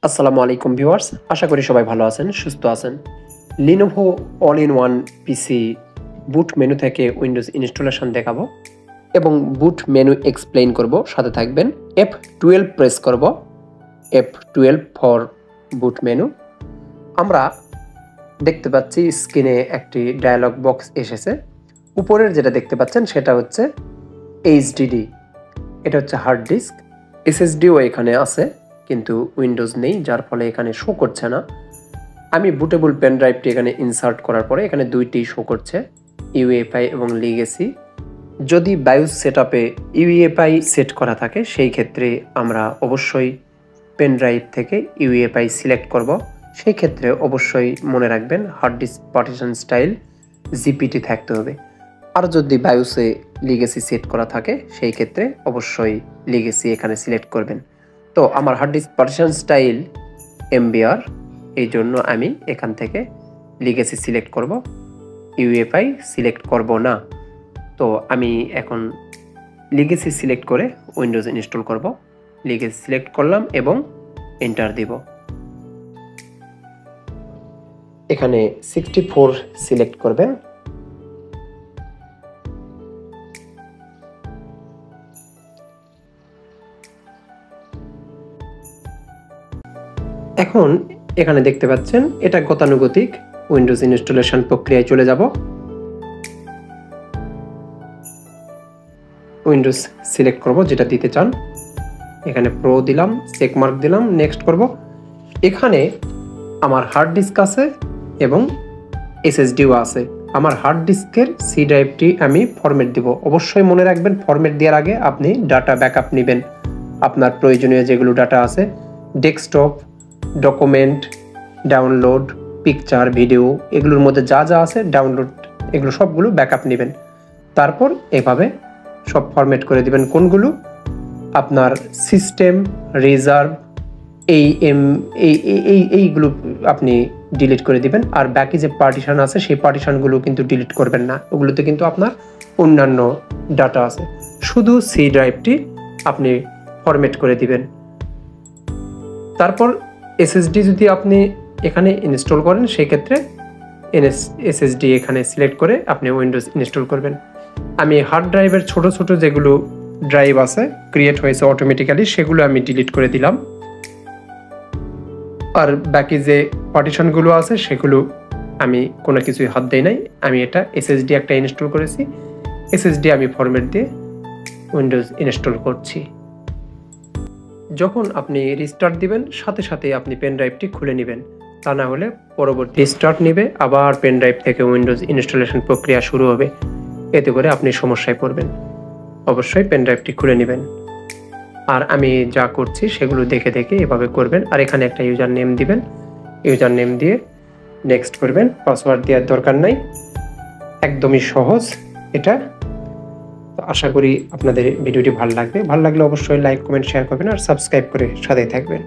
আসসালামু আলাইকুম ভিউয়ার্স, আশা করি সবাই ভালো আছেন, সুস্থ আছেন। Lenovo all in one PC boot menu থেকে উইন্ডোজ ইনস্টলেশন দেখাবো এবং বুট মেনু এক্সপ্লেইন করব। সাথে থাকবেন। F12 প্রেস করব, F12 ফর বুট মেনু। আমরা দেখতে পাচ্ছি স্ক্রিনে একটি ডায়ালগ বক্স এসেছে। উপরের যেটা দেখতে পাচ্ছেন সেটা হচ্ছে HDD, এটা হচ্ছে হার্ড ডিস্ক। SSDও এখানে আছে কিন্তু উইন্ডোজ নেই, যার ফলে এখানে শো করছে না। আমি বুটেবল পেন ড্রাইভটি এখানে ইনসার্ট করার পরে এখানে দুইটি শো করছে, ইউএফআই এবং লিগেসি। যদি বায়োস সেটআপে ইউএফআই সেট করা থাকে সেই ক্ষেত্রে আমরা অবশ্যই পেন ড্রাইভ থেকে ইউএফআই সিলেক্ট করব। সেই ক্ষেত্রে অবশ্যই মনে রাখবেন hard disk partition style GPT থাকতে হবে। আর যদি বায়োসে লিগেসি সেট করা থাকে সেই ক্ষেত্রে অবশ্যই লিগেসি এখানে সিলেক্ট করবেন। তো আমার hard disk partition style MBR, এই জন্য আমি এখান থেকে লিগেসি সিলেক্ট করব, ইউএফআই সিলেক্ট করব না। তো আমি এখন লিগেসি সিলেক্ট করে উইন্ডোজ ইনস্টল করব। লিগেসি সিলেক্ট করলাম এবং এন্টার দিব। এখানে 64 সিলেক্ট করবেন। এখন এখানে দেখতে পাচ্ছেন এটা গতানুগতিক উইন্ডোজ ইনস্টলেশন প্রক্রিয়ায় চলে যাব। উইন্ডোজ সিলেক্ট করব যেটা দিতে চান। এখানে প্রো দিলাম, চেক মার্ক দিলাম, নেক্সট করব। এখানে আমার হার্ড ডিস্ক আছে এবং এসএসডিও আছে। আমার হার্ড ডিস্কের সি ড্রাইভটি আমি ফরম্যাট দিব। অবশ্যই মনে রাখবেন ফরম্যাট দেওয়ার আগে আপনি ডাটা ব্যাকআপ নেবেন। আপনার প্রয়োজনীয় যেগুলো ডাটা আছে, desktop, document, download, picture, video, এগুলোর মধ্যে যা যা আছে ডাউনলোড, এগুলো সবগুলো ব্যাকআপ নেবেন। তারপর এভাবে সব ফরম্যাট করে দিবেন। কোনগুলো? আপনার সিস্টেম, রিজার্ভ, এইগুলো আপনি ডিলিট করে দিবেন। আর বাকি যে পার্টিশন আছে সেই পার্টিশনগুলো কিন্তু ডিলিট করবেন না, ওগুলোতে কিন্তু আপনার অন্যান্য ডাটা আছে। শুধু সি ড্রাইভটি আপনি ফরম্যাট করে দিবেন। তারপর এসএসডি যদি আপনি এখানে ইনস্টল করেন সেই ক্ষেত্রে এসএসডি এখানে সিলেক্ট করে আপনি উইন্ডোজ ইনস্টল করবেন। আমি হার্ড ড্রাইভের ছোট ছোট যেগুলো ড্রাইভ আছে ক্রিয়েট হয়েছে অটোমেটিক্যালি, সেগুলো আমি ডিলিট করে দিলাম। আর বাকি যে পার্টিশনগুলো আছে সেগুলো আমি কোনো কিছুই হাত দেই নাই। আমি এটা এসএসডি একটা ইনস্টল করেছি, এসএসডি আমি ফরম্যাট দিয়ে উইন্ডোজ ইনস্টল করছি। যখন আপনি রিস্টার্ট দিবেন সাথে সাথে আপনি পেন ড্রাইভটি খুলে নেবেন, তা না হলে পরবর্তী রিস্টার্ট নেবে, আবার পেন ড্রাইভ থেকে উইন্ডোজ ইনস্টলেশন প্রক্রিয়া শুরু হবে। এতে করে আপনি সমস্যায় পড়বেন। অবশ্যই পেন ড্রাইভটি খুলে নেবেন। আর আমি যা করছি সেগুলো দেখে দেখে এভাবে করবেন। আর এখানে একটা ইউজার নেম দিবেন, ইউজার নেম দিয়ে নেক্সট করবেন। পাসওয়ার্ড দেওয়ার দরকার নাই, একদমই সহজ এটা। আশা করি আপনাদের ভিডিওটি ভালো লাগবে। ভালো লাগলে অবশ্যই লাইক, কমেন্ট, শেয়ার করবেন আর সাবস্ক্রাইব করে সাথেই থাকবেন।